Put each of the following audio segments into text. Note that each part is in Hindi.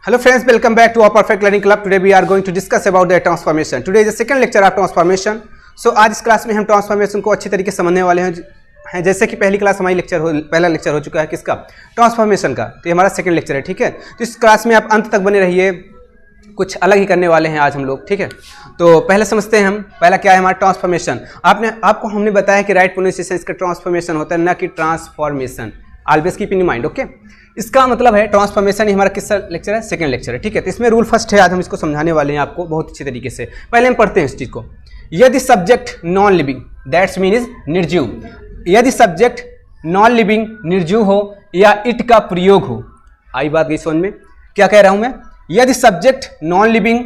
Hello friends, welcome back to our Perfect Learning Club. Today we are going to discuss about the transformation. Today is the second lecture of transformation. So आज इस क्लास में हम ट्रांसफॉर्मेशन को अच्छी तरीके से समझने वाले हैं जैसे कि पहली क्लास हमारी पहला लेक्चर हो चुका है किसका, ट्रांसफॉर्मेशन का। तो ये हमारा सेकंड लेक्चर है, ठीक है। तो इस क्लास में आप अंत तक बने रहिए, कुछ अलग ही करने वाले हैं आज हम लोग, ठीक है। तो पहले समझते हैं हम पहला क्या है हमारा ट्रांसफॉर्मेशन। आपको हमने बताया कि राइट प्रोनाउंसिएशन इसका ट्रांसफॉर्मेशन होता है, ना कि transformation. Always keep in mind, okay. इसका मतलब है ट्रांसफॉर्मेशन ही हमारा किस लेक्चर है, सेकंड लेक्चर है, ठीक है। तो इसमें रूल फर्स्ट है, आज हम इसको समझाने वाले हैं आपको बहुत अच्छी तरीके से। पहले हम पढ़ते हैं इस चीज को। यदि subject non living, that's mean is निर्जीव, यदि सब्जेक्ट नॉन लिविंग निर्जीव हो या इट का प्रयोग हो, आई बात गई समझ में क्या कह रहा हूं मैं। यदि सब्जेक्ट नॉन लिविंग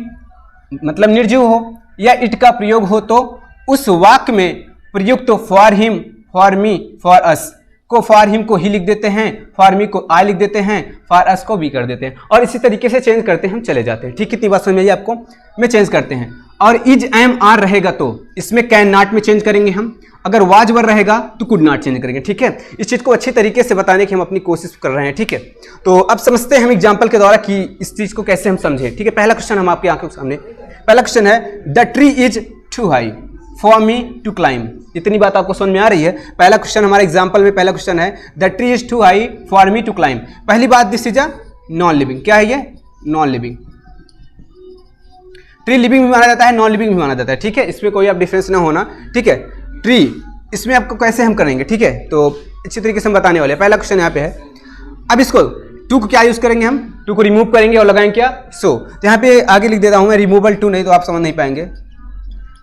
मतलब निर्जीव हो या इट का प्रयोग हो तो उस वाक्य में प्रयुक्त तो for him, for me, for us को फॉर हिम को ही लिख देते हैं, फॉर मी को आई लिख देते हैं, फॉर अस को भी कर देते हैं, और इसी तरीके से चेंज करते हैं हम चले जाते हैं, ठीक। कितनी बात समझ में आई आपको, में चेंज करते हैं। और इज एम आर रहेगा तो इसमें कैन नॉट में चेंज करेंगे हम, अगर वाज वर रहेगा तो कुड नॉट चेंज करेंगे, ठीक है। इस चीज को अच्छी तरीके से बताने की हम अपनी कोशिश कर रहे हैं, ठीक है। तो अब समझते हैं हम एग्जांपल के द्वारा कि इस चीज को कैसे हम समझें, ठीक है। पहला क्वेश्चन हम आपकी आंखों के सामने, पहला क्वेश्चन है the tree is too high for me to climb. इतनी बात आपको समझ में आ रही है। पहला क्वेश्चन हमारे एग्जांपल में पहला क्वेश्चन है the tree is too high for me to climb. पहली बात, this is a non living. क्या है ये, नॉन लिविंग। ट्री लिविंग भी माना जाता है, नॉन लिविंग भी माना जाता है, ठीक है। इसमें कोई आप डिफरेंस ना होना, ठीक है। ट्री इसमें आपको कैसे हम करेंगे, ठीक है। तो अच्छी तरीके से हम बताने वाले हैं। पहला क्वेश्चन यहाँ पे है, अब इसको टू को क्या यूज करेंगे हम, टू को रिमूव करेंगे और लगाएंगे क्या, सो। तो यहाँ पे आगे लिख देता हूँ मैं रिमूवल टू, नहीं तो आप समझ नहीं पाएंगे,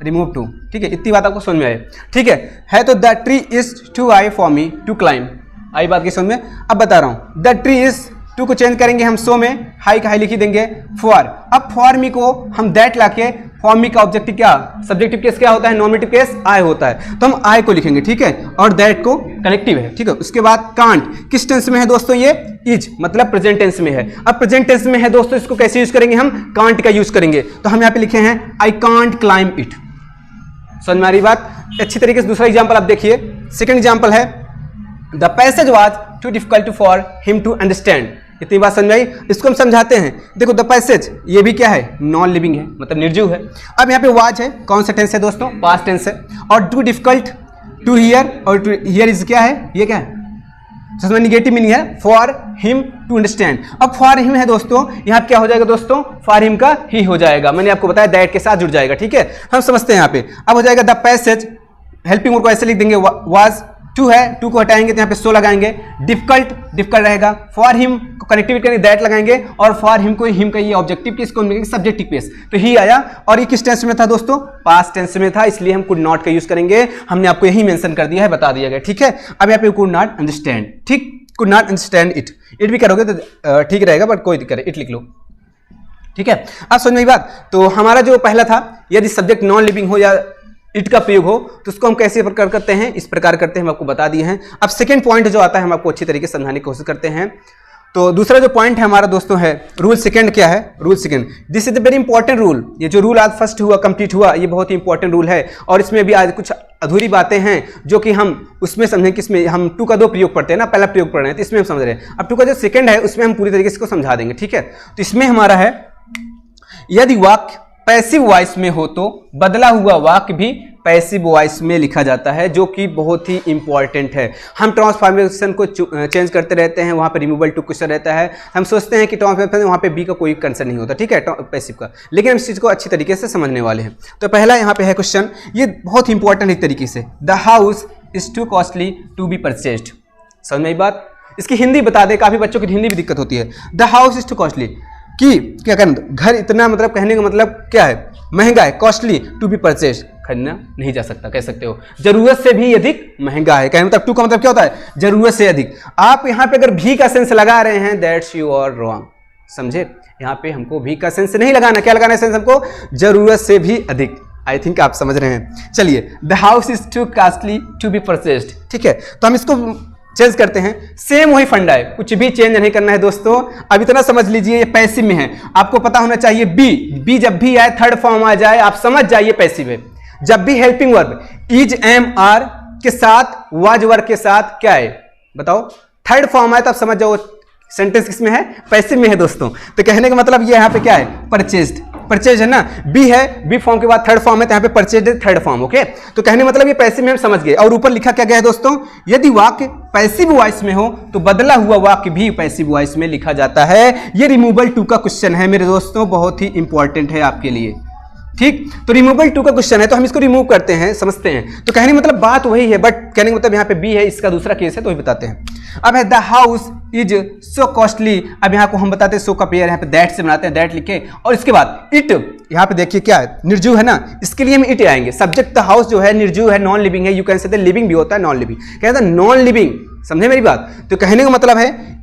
रिमूव टू, ठीक है। इतनी बात आपको समझ में आए, ठीक है। तो the tree is too high for me to climb, आई बात की समझ में। अब बता रहा हूं, द ट्री इज, टू को चेंज करेंगे हम सो में, हाई का हाई लिख देंगे, फॉर। अब फॉर मी को हम दैट लाके, फॉर मी का ऑब्जेक्टिव क्या, सब्जेक्टिव केस क्या होता है, नॉमिनेटिव केस आई होता है, तो हम आई को लिखेंगे, ठीक है। और दैट को कनेक्टिव है, ठीक है। उसके बाद कांट किस टेंस में है दोस्तों, ये इज मतलब प्रेजेंट टेंस में है। अब प्रेजेंट टेंस में है दोस्तों, इसको कैसे यूज करेंगे हम, कांट का यूज करेंगे। तो हम यहाँ पे लिखे हैं आई कांट क्लाइंब इट। समझ में आ रही बात अच्छी तरीके से। दूसरा एग्जांपल आप देखिए, सेकंड एग्जांपल है the passage was too difficult for him to understand. इतनी बात समझ में आई। इसको हम समझाते हैं। देखो द पैसेज ये भी क्या है, नॉन लिविंग है मतलब निर्जीव है। अब यहाँ पे वाज है, कौन सा टेंस है दोस्तों, पास्ट टेंस है। और टू डिफिकल्ट, टू हियर, और टू हियर इज क्या है, ये क्या है, जिसमें निगेटिव मीनिंग है, फॉर हिम टू अंडरस्टैंड। अब फॉर हिम है दोस्तों, यहाँ क्या हो जाएगा दोस्तों, फॉर हिम का ही हो जाएगा। मैंने आपको बताया दैट के साथ जुड़ जाएगा, ठीक है। हम समझते हैं यहाँ पे। अब हो जाएगा द पैसेज, हेल्पिंग वर्ब को ऐसे लिख देंगे, वाज टू है, टू को हटाएंगे तो यहाँ पे सो लगाएंगे। डिफिकल्ट, डिफिकल्ट रहेगा। फॉर हिम को कनेक्टिविटी करेंगे, दैट लगाएंगे। और फॉर हिम को, हिम का ये ऑब्जेक्टिव केस को मिलेंगे, सब्जेक्टिव केस, तो ही आया। और ये किस टेंस में था दोस्तों, पास्ट टेंस में था, इसलिए हम कुड नॉट का यूज करेंगे। हमने आपको यही मेंशन कर दिया है, बता दिया गया, ठीक है। अब यहाँ पे कुड नॉट अंडरस्टैंड, ठीक, could not understand it. It भी करोगे तो ठीक रहेगा, बट कोई दिक्कत है, इट लिख लो, ठीक है। अब समझ में बात। तो हमारा जो पहला था, यदि सब्जेक्ट नॉन लिविंग हो या इट का प्रयोग हो तो उसको हम कैसे प्रकार करते हैं, इस प्रकार करते हैं, हम आपको बता दिए हैं। अब सेकंड पॉइंट जो आता है, हम आपको अच्छी तरीके से समझाने की कोशिश करते हैं। तो दूसरा जो पॉइंट है हमारा दोस्तों है रूल सेकंड। क्या है rule second, this is the very important rule. ये जो रूल आज फर्स्ट हुआ, कंप्लीट हुआ, ये बहुत ही इंपॉर्टेंट रूल है। और इसमें भी आज कुछ अधूरी बातें हैं जो कि हम उसमें समझें, किसमें हम टू का दो प्रयोग पढ़ते हैं ना, पहला प्रयोग पढ़ रहे हैं, तो इसमें हम समझ रहे हैं। अब टू का जो सेकंड है उसमें हम पूरी तरीके से इसको समझा देंगे, ठीक है। तो इसमें हमारा है, यदि वाक्य पैसिव वॉइस में हो तो बदला हुआ वाक्य भी पैसिव वॉइस में लिखा जाता है, जो कि बहुत ही इंपॉर्टेंट है। हम ट्रांसफॉर्मेशन को चेंज करते रहते हैं, वहां पे रिमूवल टू क्वेश्चन रहता है। हम सोचते हैं कि ट्रांसफॉर्मेशन वहां पे बी का कोई कंसर्न नहीं होता, ठीक है, पैसिव का, लेकिन हम इस चीज को अच्छी तरीके से समझने वाले हैं। तो पहला यहाँ पे है क्वेश्चन, ये बहुत ही इंपॉर्टेंट एक तरीके से, the house is too costly to be purchased. समझ में आई बात। इसकी हिंदी बता दे, काफी बच्चों की हिंदी भी दिक्कत होती है। The house is too costly, कि क्या करना, घर इतना मतलब कहने का मतलब क्या है, महंगा है, कॉस्टली टू बी परचेज, खरीदना नहीं जा सकता, कह सकते हो, जरूरत से भी अधिक महंगा है। कहने मतलब टू का मतलब क्या होता है, जरूरत से अधिक। आप यहाँ पे अगर भी का सेंस लगा रहे हैं, दैट्स यू आर रॉन्ग, समझे। यहाँ पे हमको भी का सेंस नहीं लगाना, क्या लगाना है सेंस हमको, जरूरत से भी अधिक। आई थिंक आप समझ रहे हैं। चलिए, the house is too costly to be purchased, ठीक है। तो हम इसको चेंज करते हैं, सेम वही फंडा है, कुछ भी चेंज नहीं करना है दोस्तों। अब इतना समझ लीजिए, ये पैसिव में है, आपको पता होना चाहिए बी जब भी आए, थर्ड फॉर्म आ जाए, आप समझ जाइए पैसिव है। जब भी helping verb is am are के साथ, वाज वर्ब के साथ क्या है बताओ, थर्ड फॉर्म आए तो आप समझ जाओ सेंटेंस किसमें है, पैसिव में है दोस्तों। तो कहने का मतलब ये यहाँ पे क्या है, परचेज्ड, परचेज है ना, बी है, बी फॉर्म के बाद थर्ड फॉर्म है, तो यहाँ पे परचेज है थर्ड फॉर्म। ओके, तो कहने मतलब ये पैसिव में हम समझ गए। और ऊपर लिखा क्या गया है दोस्तों, यदि वाक्य पैसिव वॉइस में हो तो बदला हुआ वाक्य भी पैसिव वॉइस में लिखा जाता है। ये रिमूवल टू का क्वेश्चन है मेरे दोस्तों, बहुत ही इंपॉर्टेंट है आपके लिए। ठीक, तो रिमूवल टू का क्वेश्चन है, तो हम इसको रिमूव करते हैं, समझते हैं। तो कहने मतलब बात वही है, बट कहने का मतलब यहाँ पे बी है, इसका दूसरा केस है, तो वही बताते हैं। अब है the house is so costly. अब यहाँ को हम बताते हैं सो का पेयर यहाँ पे दैट से बनाते हैं, दैट लिखे, और इसके बाद इट, यहाँ पे देखिए क्या है, निर्जीव है ना, इसके लिए हम इट आएंगे। सब्जेक्ट द हाउस जो है निर्जीव है, नॉन लिविंग है, यू कैन से लिविंग भी होता है, नॉन लिविंग कहता है नॉन लिविंग, समझे मेरी बात। तो कहने का मतलब है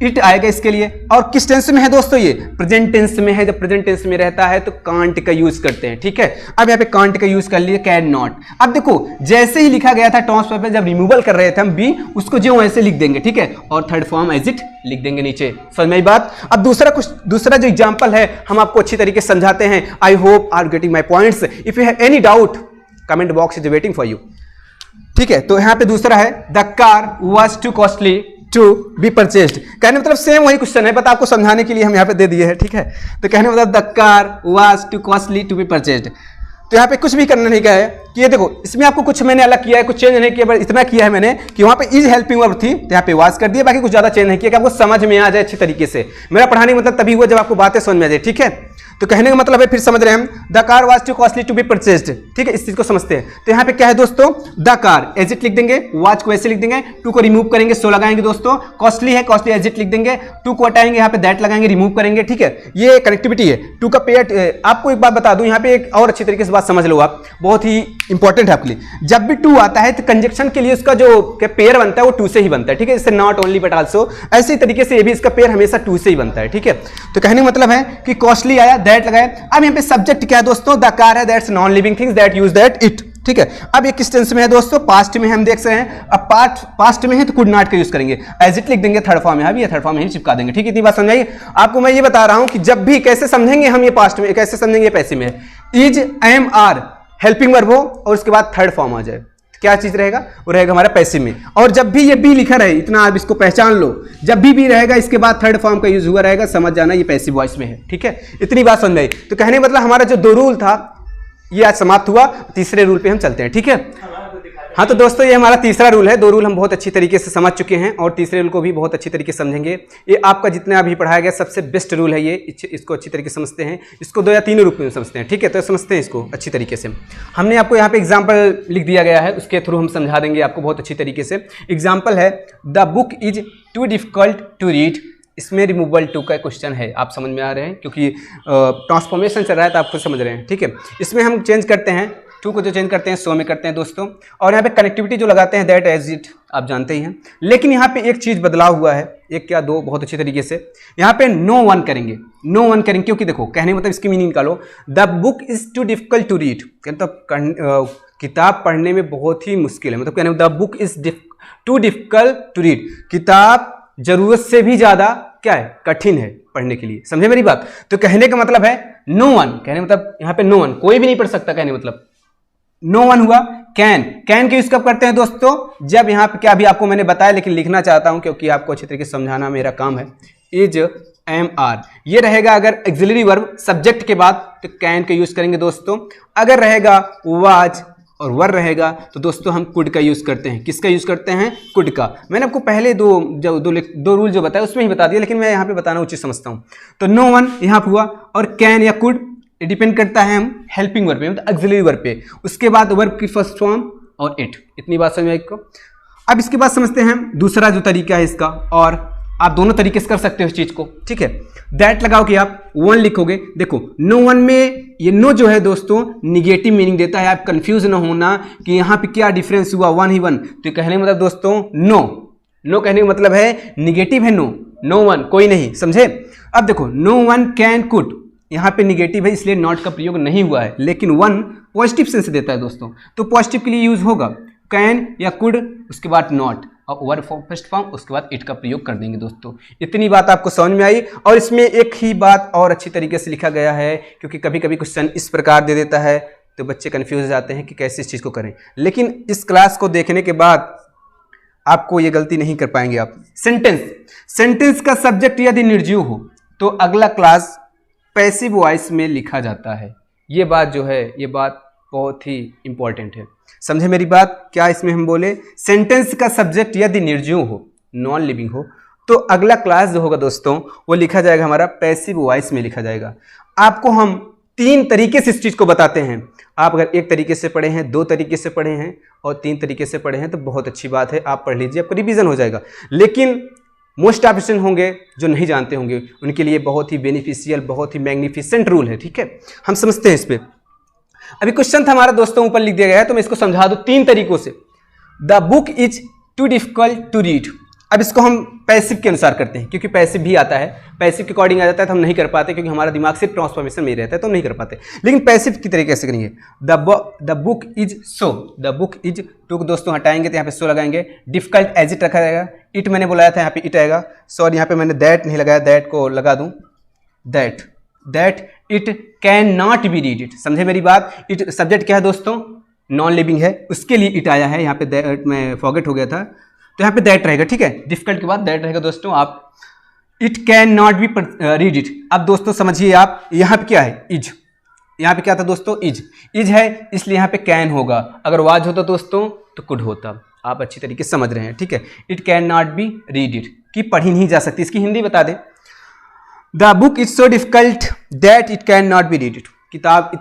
इट आएगा इसके लिए। और किस टेंस में है दोस्तों, ये प्रेजेंट टेंस में है। जब प्रेजेंट टेंस में रहता है तो कांट का यूज करते हैं, ठीक है। अब यहाँ पे कांट का यूज कर लिए, कैन नॉट। अब देखो जैसे ही लिखा गया था ट्रांसफर पे, जब रिमूवल कर रहे थे हम बी, उसको जो ऐसे लिख देंगे, ठीक है, और थर्ड फॉर्म एज इट लिख देंगे नीचे, समझ में आई बात। अब दूसरा जो एग्जाम्पल है हम आपको अच्छी तरीके से समझाते हैं। I hope are getting my points. If you have any doubt comment box is waiting for you, ठीक है। तो यहाँ पे दूसरा है the car was too costly to be purchased. कहने मतलब सेम वही क्वेश्चन है, बट आपको समझाने के लिए हम यहाँ पे दे दिए हैं, ठीक है। तो कहने मतलब the car was too costly to be purchased. तो यहाँ पे कुछ भी करना नहीं का है कि ये देखो, इसमें आपको कुछ मैंने अलग किया है, कुछ चेंज नहीं किया, बस इतना किया है मैंने कि वहाँ पे इज हेल्पिंग वर्ब थी तो यहाँ पे वाज कर दिया, बाकी कुछ ज्यादा चेंज नहीं किया कि आपको समझ में आ जाए अच्छी तरीके से। मेरा पढ़ाने मतलब तभी हुआ जब आपको बातें समझ में आ जाए, ठीक है। तो कहने का मतलब है, फिर समझ रहे हैं हम, the car was too costly to be purchased, ठीक है, इस चीज को समझते हैं। तो यहाँ पे क्या है दोस्तों, द कार एज इट लिख देंगे, वाज को ऐसे लिख देंगे, टू को रिमूव करेंगे, सो लगाएंगे दोस्तों, कॉस्टली है, कॉस्टली एज इट लिख देंगे, टू को हटाएंगे, यहाँ पे दैट लगाएंगे, रिमूव करेंगे, ठीक है। ये कनेक्टिविटी है टू का पेयर। आपको एक बात बता दूं, यहाँ पे एक और अच्छी तरीके से बात समझ लो आप, बहुत ही इंपॉर्टेंट है आपके लिए। जब भी टू आता है तो कंजक्शन के लिए उसका जो पेयर बनता है वो टू से ही बनता है, ठीक है। जैसे नॉट ओनली बट आल्सो, ऐसे तरीके से ये भी इसका पेयर हमेशा टू से ही बनता है, ठीक है। तो कहने का मतलब है कि कॉस्टली आया, दैट लगाया। अब यहाँ पे सब्जेक्ट क्या है दोस्तों, द कार है, that's non living things, that use that it, ठीक है। अब ये किस टेंस में है दोस्तों, पास्ट में हम देख सकते हैं। अब पास्ट में है तो कुड नॉट का यूज करेंगे, एज इट लिख देंगे, थर्ड फॉर्म में भी थर्ड फॉर्म में ही चिपका देंगे, ठीक है। इतनी बात समझाइए आपको। मैं ये बता रहा हूं कि जब भी कैसे समझेंगे हम ये पास्ट में, कैसे समझेंगे पैसे में, is am are helping verb हो और उसके बाद थर्ड फॉर्म आ जाए, क्या चीज रहेगा, वो रहेगा हमारा पैसिव में। और जब भी ये बी लिखा रहे, इतना आप इसको पहचान लो, जब भी रहेगा इसके बाद थर्ड फॉर्म का यूज हुआ रहेगा, समझ जाना ये पैसिव वॉइस में है, ठीक है। इतनी बात समझ आई। तो कहने मतलब हमारा जो दो रूल था ये आज समाप्त हुआ, तीसरे रूल पे हम चलते हैं, ठीक है। हाँ तो दोस्तों ये हमारा तीसरा रूल है। दो रूल हम बहुत अच्छी तरीके से समझ चुके हैं और तीसरे रूल को भी बहुत अच्छी तरीके से समझेंगे। ये आपका जितना अभी पढ़ाया गया सबसे बेस्ट रूल है ये, इसको अच्छी तरीके से समझते हैं, इसको 2 या 3 रूप में समझते हैं, ठीक है। तो समझते हैं इसको अच्छी तरीके से। हमने आपको यहाँ पे एग्जाम्पल लिख दिया गया है, उसके थ्रू हम समझा देंगे आपको बहुत अच्छी तरीके से। एग्जाम्पल है the book is too difficult to read. इसमें रिमूवल टू का क्वेश्चन है, आप समझ में आ रहे हैं क्योंकि ट्रांसफॉर्मेशन चल रहा है तो आप खुद समझ रहे हैं, ठीक है। इसमें हम चेंज करते हैं, टू को जो चेंज करते हैं सो में करते हैं दोस्तों, और यहाँ पे कनेक्टिविटी जो लगाते हैं दैट एज इट आप जानते ही हैं। लेकिन यहाँ पे एक चीज बदलाव हुआ है, एक क्या दो, बहुत अच्छी तरीके से। यहाँ पे नो वन करेंगे, नो वन करेंगे क्योंकि देखो कहने मतलब इसकी मीनिंग निकालो, the book is too difficult to read, मतलब किताब पढ़ने में बहुत ही मुश्किल है, मतलब कहने the book is too difficult to read, किताब जरूरत से भी ज्यादा क्या है, कठिन है पढ़ने के लिए, समझे मेरी बात। तो कहने का मतलब है नो वन, कहने मतलब यहाँ पे नो वन, कोई भी नहीं पढ़ सकता, कहने मतलब नो वन हुआ। कैन, कैन के यूज कब करते हैं दोस्तों, जब यहाँ पे क्या अभी आपको मैंने बताया लेकिन लिखना चाहता हूं क्योंकि आपको अच्छी तरीके से समझाना मेरा काम है। इज एम आर ये रहेगा अगर एक्सिलरी वर्ब सब्जेक्ट के बाद तो कैन का यूज करेंगे दोस्तों। अगर रहेगा वाज और वर रहेगा तो दोस्तों हम कुड का यूज करते हैं। किसका यूज करते हैं, कुड का। मैंने आपको पहले दो रूल जो बताया उसमें ही बता दिया, लेकिन मैं यहाँ पे बताना उचित समझता हूँ। तो नो वन यहाँ हुआ और कैन या कुड डिपेंड करता है हम हेल्पिंग वर्ब पे, मतलब एक्सिलरी वर्ब पे, उसके बाद वर्ब की फर्स्ट फॉर्म और इट। इतनी बात समझ में आई को। अब इसके बाद समझते हैं दूसरा जो तरीका है इसका, और आप दोनों तरीके से कर सकते हो इस चीज को, ठीक है। दैट लगाओ कि आप वन लिखोगे, देखो नो वन में ये नो जो है दोस्तों निगेटिव मीनिंग देता है, आप कंफ्यूज ना होना कि यहाँ पे क्या डिफरेंस हुआ, वन ही वन। तो कहने का मतलब दोस्तों नो, नो कहने का मतलब है निगेटिव है, नो, नो वन कोई नहीं, समझे। अब देखो नो वन कैन कुड, यहाँ पे निगेटिव है इसलिए नॉट का प्रयोग नहीं हुआ है, लेकिन वन पॉजिटिव सेंस देता है दोस्तों, तो पॉजिटिव के लिए यूज होगा कैन या कुड, उसके बाद नॉट और वर्ब फॉर्म फर्स्ट फॉर्म, उसके बाद इट का प्रयोग कर देंगे दोस्तों। इतनी बात आपको समझ में आई। और इसमें एक ही बात और अच्छी तरीके से लिखा गया है, क्योंकि कभी कभी क्वेश्चन इस प्रकार दे देता है तो बच्चे कंफ्यूज हो जाते हैं कि कैसे इस चीज़ को करें। लेकिन इस क्लास को देखने के बाद आपको ये गलती नहीं कर पाएंगे आप। सेंटेंस का सब्जेक्ट यदि निर्जीव हो तो अगला क्लास पैसिव वॉइस में लिखा जाता है। ये बात जो है, ये बात बहुत ही इंपॉर्टेंट है, समझे मेरी बात। क्या इसमें हम बोले, सेंटेंस का सब्जेक्ट यदि निर्जीव हो, नॉन लिविंग हो, तो अगला क्लास जो होगा दोस्तों वो लिखा जाएगा हमारा पैसिव वॉइस में लिखा जाएगा। आपको हम 3 तरीके से इस चीज को बताते हैं। आप अगर 1 तरीके से पढ़े हैं, 2 तरीके से पढ़े हैं और 3 तरीके से पढ़े हैं तो बहुत अच्छी बात है, आप पढ़ लीजिए, आपका रिवीजन हो जाएगा। लेकिन मोस्ट ऑफ स्टूडेंट होंगे जो नहीं जानते होंगे, उनके लिए बहुत ही बेनिफिशियल, बहुत ही मैग्निफिसेंट रूल है, ठीक है। हम समझते हैं इस पे। अभी क्वेश्चन था हमारा दोस्तों, ऊपर लिख दिया गया है, तो मैं इसको समझा दूं 3 तरीकों से। The book is too difficult to read. अब इसको हम पैसिव के अनुसार करते हैं, क्योंकि पैसिव भी आता है, पैसिव के अकॉर्डिंग आ जाता है तो हम नहीं कर पाते, क्योंकि हमारा दिमाग सिर्फ ट्रांसफॉर्मेशन में ही रहता है तो हम नहीं कर पाते। लेकिन पैसिव की तरीके से करेंगे। The book is so, the book is, too को दोस्तों हटाएंगे तो यहाँ पे सो लगाएंगे। डिफिकल्ट एज इट रखा जाएगा। इट मैंने बुलाया था, यहाँ पे इट आएगा। सॉरी, यहाँ पे मैंने दैट नहीं लगाया, दैट को लगा दूं, that it can not be read it. समझे मेरी बात। इट सब्जेक्ट क्या है दोस्तों, नॉन लिविंग है, उसके लिए इट आया है। यहाँ पे दैट मैं फॉरगेट हो गया था, तो यहाँ पे दैट रहेगा, ठीक है। डिफिकल्ट के बाद दैट रहेगा दोस्तों। आप it can not be read it. अब दोस्तों समझिए आप, यहाँ पे क्या है, इज। यहाँ पे क्या था दोस्तों, इज है, इसलिए यहाँ पे कैन होगा। अगर वाज होता दोस्तों तो कुड होता। आप अच्छी तरीके से समझ रहे हैं, ठीक है। It can not be read it, कि पढ़ी नहीं जा सकती। इसकी हिंदी बता दे। The book is so difficult that it can not be read it. किताब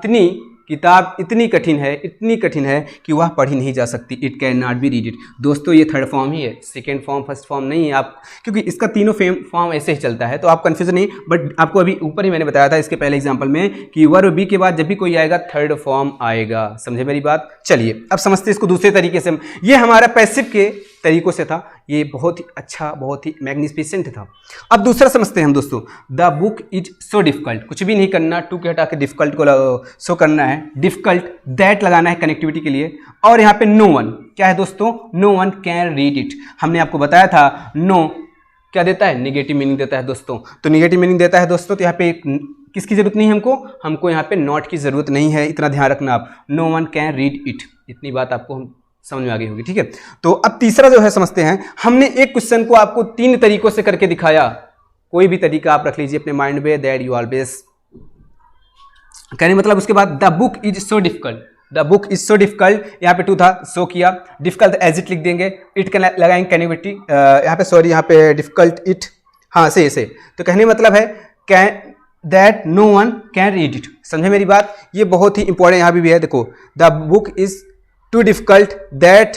इतनी कठिन है कि वह पढ़ी नहीं जा सकती। It can not be read it. दोस्तों ये थर्ड फॉर्म ही है, सेकेंड फॉर्म फर्स्ट फॉर्म नहीं है। आप क्योंकि इसका तीनों फॉर्म ऐसे ही चलता है तो आप कंफ्यूजन नहीं। बट आपको अभी ऊपर ही मैंने बताया था इसके पहले एग्जांपल में कि वर्ब बी के बाद जब भी कोई आएगा थर्ड फॉर्म आएगा। समझे मेरी बात। चलिए अब समझते हैं इसको दूसरे तरीके से। ये हमारा पैसिव के तरीकों से था, ये बहुत ही अच्छा, बहुत ही मैग्निफिसेंट था। अब दूसरा समझते हैं हम दोस्तों। The book is so difficult, कुछ भी नहीं करना, टू के हटा के डिफिकल्ट को सो करना है। डिफिकल्ट दैट लगाना है कनेक्टिविटी के लिए। और यहाँ पे नो वन क्या है दोस्तों, no one can read it. हमने आपको बताया था नो क्या देता है, नेगेटिव मीनिंग देता है दोस्तों। तो नेगेटिव मीनिंग देता है दोस्तों, तो यहाँ पे किसकी जरूरत नहीं है हमको यहाँ पे नॉट की जरूरत नहीं है। इतना ध्यान रखना आप, no one can read it, इतनी बात आपको हम समझ में आ गई होगी, ठीक है। तो अब तीसरा जो है समझते हैं। हमने एक क्वेश्चन को आपको 3 तरीकों से करके दिखाया। कोई भी तरीका आप रख लीजिए अपने माइंड में, दैट यू ऑलवेज कहने मतलब। उसके बाद the book is so difficult, the book is so difficult, यहाँ पे टू था, सो किया। डिफिकल्ट एज इट लिख देंगे, इट के लगाएंगे कनेक्टिविटी यहाँ पे, सॉरी यहाँ पे डिफिकल्ट इट, हाँ से। तो कहने मतलब है can that no one can read it. समझे मेरी बात। ये बहुत ही इंपॉर्टेंट यहाँ भी है, देखो the book is too difficult that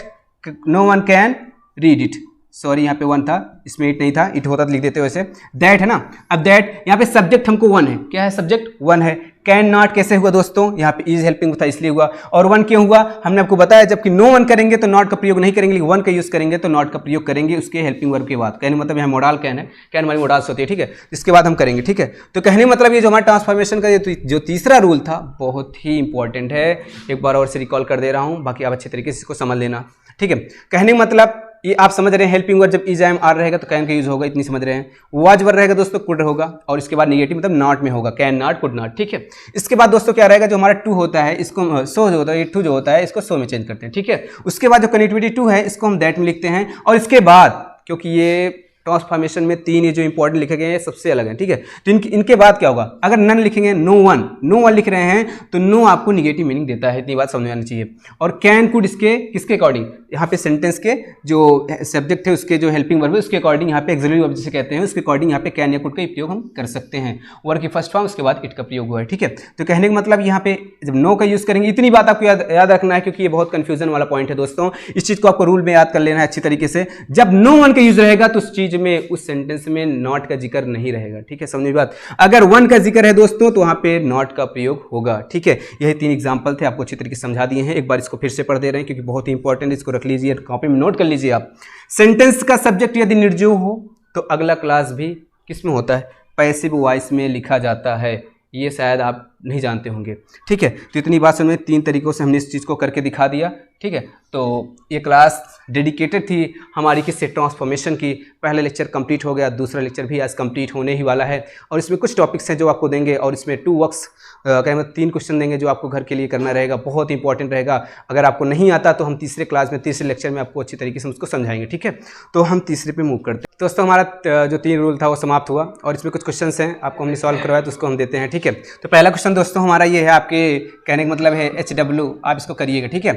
no one can read it. Sorry यहाँ पे 1 था, इसमें इट नहीं था, इट होता तो लिख देते वैसे। दैट है ना। अब दैट यहाँ पे सब्जेक्ट हमको 1 है, क्या है सब्जेक्ट 1 है। कैन नॉट कैसे हुआ दोस्तों, यहाँ पे इज हेल्पिंग था इसलिए हुआ। और 1 क्यों हुआ, हमने आपको बताया जबकि नो वन करेंगे तो नॉट का प्रयोग नहीं करेंगे, लेकिन 1 का यूज करेंगे तो नॉट का प्रयोग करेंगे उसके हेल्पिंग वर्ब के बाद। कहने मतलब यहाँ मोडाल कैन है, कैन हमारी मोडाल्स होती है, ठीक है। इसके बाद हम करेंगे, ठीक है। तो कहने मतलब ये जो हमारा ट्रांसफॉर्मेशन का जो तीसरा रूल था बहुत ही इंपॉर्टेंट है। एक बार और से रिकॉल कर दे रहा हूँ, बाकी आप अच्छे तरीके से इसको समझ लेना, ठीक है। कहने मतलब ये आप समझ रहे हैं, हेल्पिंग वर्ब जब इज एम आर रहेगा तो कैन का यूज होगा, इतनी समझ रहे हैं। वाज वर्ब रहेगा दोस्तों कुड होगा, और इसके बाद नेगेटिव मतलब नॉट में होगा, कैन नॉट कुड नॉट, ठीक है। इसके बाद दोस्तों क्या रहेगा, जो हमारा टू होता है इसको सो जो होता है, ये टू जो होता है इसको सो में चेंज करते हैं, ठीक है। उसके बाद जो कनेक्टिविटी टू है इसको हम दैट में लिखते हैं। और इसके बाद क्योंकि ये ट्रांसफॉर्मेशन में 3 ये जो इंपॉर्टेंट लिखे गए हैं सबसे अलग है, ठीक है। तो इनके बाद क्या होगा, अगर नन लिखेंगे, नो वन लिख रहे हैं तो नो आपको निगेटिव मीनिंग देता है, इतनी बात समझ में आनी चाहिए। और कैन कुड इसके किसके अकॉर्डिंग, यहाँ पे सेंटेंस के जो सब्जेक्ट है उसके जो हेल्पिंग वर्ब है उसके अकॉर्डिंग, यहाँ पे एक्सिलरी वर्ब जिसे कहते हैं उसके अकॉर्डिंग यहाँ पे कैन या कुड का प्रयोग हम कर सकते हैं। वर्ब की फर्स्ट फॉर्म, उसके बाद इट का प्रयोग हुआ है, ठीक है। तो कहने का मतलब यहाँ पे जब नो का यूज करेंगे, इतनी बात आपको याद रखना है क्योंकि ये बहुत कंफ्यूजन वाला पॉइंट है दोस्तों। इस चीज को आपको रूल में याद कर लेना है अच्छी तरीके से। जब नो वन का यूज रहेगा तो उस चीज में, उस सेंटेंस में नॉट का जिक्र नहीं रहेगा, ठीक है। समझिए बात। अगर 1 का जिक्र है दोस्तों तो वहां पे नॉट का प्रयोग होगा, ठीक है। यही 3 एग्जांपल थे, आपको अच्छी तरीके से समझा दिए हैं। एक बार इसको फिर से पढ़ दे रहे हैं क्योंकि बहुत ही इंपॉर्टेंट है, इसको रख लीजिए, कॉपी में नोट कर लीजिए आप। सेंटेंस का सब्जेक्ट यदि निर्जीव हो तो अगला क्लास भी किस में होता है, पैसिव वॉइस में लिखा जाता है। ये शायद आप नहीं जानते होंगे। ठीक है, तो इतनी बात समझ में, 3 तरीकों से हमने इस चीज़ को करके दिखा दिया। ठीक है, तो ये क्लास डेडिकेटेड थी हमारी किससे, ट्रांसफॉर्मेशन की। पहला लेक्चर कंप्लीट हो गया, दूसरा लेक्चर भी आज कंप्लीट होने ही वाला है। और इसमें कुछ टॉपिक्स हैं जो आपको देंगे, और इसमें 2 वर्क्स क्या मतलब 3 क्वेश्चन देंगे जो आपको घर के लिए करना रहेगा, बहुत इंपॉर्टेंट रहेगा। अगर आपको नहीं आता तो हम तीसरे क्लास में, तीसरे लेक्चर में आपको अच्छी तरीके से उसको समझाएंगे। ठीक है, तो हम तीसरे पे मूव करते हैं। दोस्तों हमारा जो 3 रूल था वो समाप्त हुआ, और इसमें कुछ क्वेश्चन हैं आपको हमने सॉल्व करवाया, तो उसको हम देते हैं। ठीक है, तो पहला क्वेश्चन दोस्तों हमारा ये है, आपके कहने का मतलब है HW, आप इसको करिएगा। ठीक है,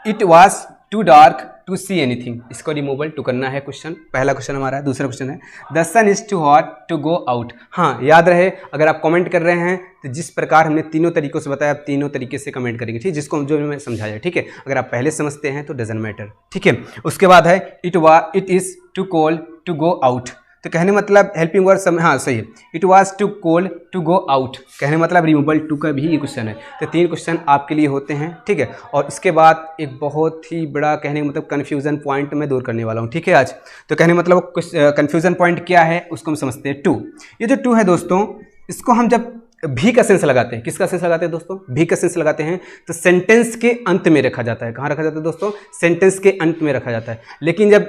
it was too dark to see anything, इसको रिमूवल टू करना है क्वेश्चन। पहला क्वेश्चन हमारा है। दूसरा क्वेश्चन है the sun is too hot to go out. हाँ, याद रहे, अगर आप कमेंट कर रहे हैं तो जिस प्रकार हमने तीनों तरीकों से बताया, आप तीनों तरीके से कमेंट करेंगे। ठीक है, जिसको जो भी मैं समझाया। ठीक है, अगर आप पहले समझते हैं तो डजंट मैटर। ठीक है, उसके बाद है it is too cold to go out, तो कहने मतलब हेल्पिंग वर्ड हाँ सही है। It was too cold to go out, कहने मतलब रिमूवल टू का भी ये क्वेश्चन है। तो 3 क्वेश्चन आपके लिए होते हैं। ठीक है, और इसके बाद एक बहुत ही बड़ा कहने का मतलब कन्फ्यूज़न पॉइंट मैं दूर करने वाला हूँ। ठीक है, आज तो कहने मतलब कन्फ्यूज़न पॉइंट क्या है उसको हम समझते हैं। टू, ये जो टू है दोस्तों, इसको हम जब भी का सेंस लगाते हैं, किसका सेंस लगाते हैं दोस्तों, भी का सेंस लगाते हैं, तो सेंटेंस के अंत में रखा जाता है। कहाँ रखा जाता है दोस्तों, सेंटेंस के अंत में रखा जाता है। लेकिन जब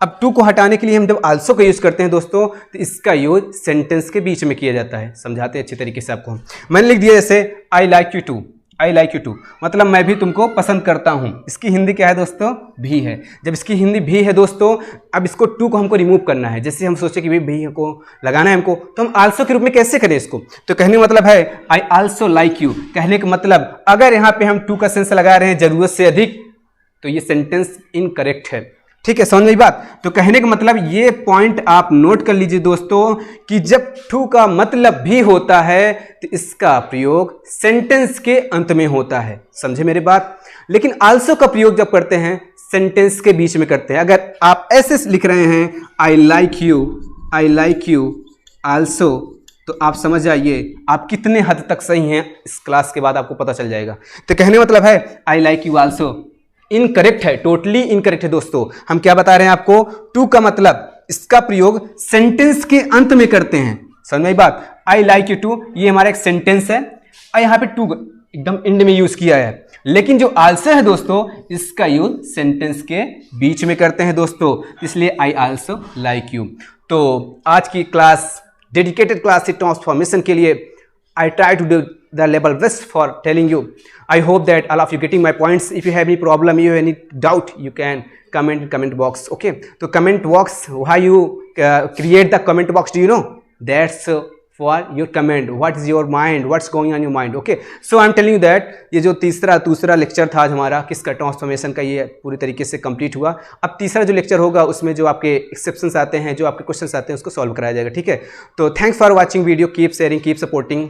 अब टू को हटाने के लिए हम जब आल्सो का यूज़ करते हैं दोस्तों, तो इसका यूज सेंटेंस के बीच में किया जाता है। समझाते हैं अच्छी तरीके से आपको। मैंने लिख दिया जैसे I like you too, I like you too मतलब मैं भी तुमको पसंद करता हूँ। इसकी हिंदी क्या है दोस्तों, भी है। जब इसकी हिंदी भी है दोस्तों, अब इसको टू को हमको रिमूव करना है। जैसे हम सोचे कि भी को लगाना है हमको, तो हम आल्सो के रूप में कैसे करें इसको, तो कहने का मतलब है आई आल्सो लाइक यू। कहने का मतलब अगर यहाँ पे हम टू का सेंस लगा रहे हैं जरूरत से अधिक, तो ये सेंटेंस इनकरेक्ट है। ठीक है, समझ में बात। तो कहने का मतलब ये पॉइंट आप नोट कर लीजिए दोस्तों कि जब टू का मतलब भी होता है तो इसका प्रयोग सेंटेंस के अंत में होता है। समझे मेरी बात। लेकिन आल्सो का प्रयोग जब करते हैं सेंटेंस के बीच में करते हैं। अगर आप ऐसे लिख रहे हैं आई लाइक यू आल्सो, तो आप समझ जाइए आप कितने हद तक सही हैं, इस क्लास के बाद आपको पता चल जाएगा। तो कहने का मतलब है आई लाइक यू आल्सो इनकरेक्ट है, टोटली इनकरेक्ट है दोस्तों। हम क्या बता रहे हैं आपको, टू का मतलब इसका प्रयोग सेंटेंस के अंत में करते हैं। समझ में बात। आई लाइक यू टू, ये हमारा एक सेंटेंस है और यहाँ पे टू एकदम एंड में यूज किया है। लेकिन जो आल्सो है दोस्तों, इसका यूज सेंटेंस के बीच में करते हैं दोस्तों, इसलिए आई आल्सो लाइक यू। तो आज की क्लास डेडिकेटेड क्लास है ट्रांसफॉर्मेशन के लिए। I try to do the level best for telling you. I hope that all of you getting my points. If you have any problem, you have any doubt, you can comment in comment box. Okay. So comment box, why you create the comment box? Do you know? That's for your comment. What is your mind? What's going on your mind? Okay. So I'm telling you that ये जो दूसरा लेक्चर था आज हमारा किसका, ट्रांसफॉर्मेशन का, ये पूरी तरीके से कंप्लीट हुआ। अब तीसरा जो लेक्चर होगा उसमें जो आपके एक्सेप्शंस आते हैं, जो आपके क्वेश्चंस आते हैं, उसको सॉल्व कराया जाएगा। ठीक है, तो thanks for watching video. Keep sharing, keep supporting.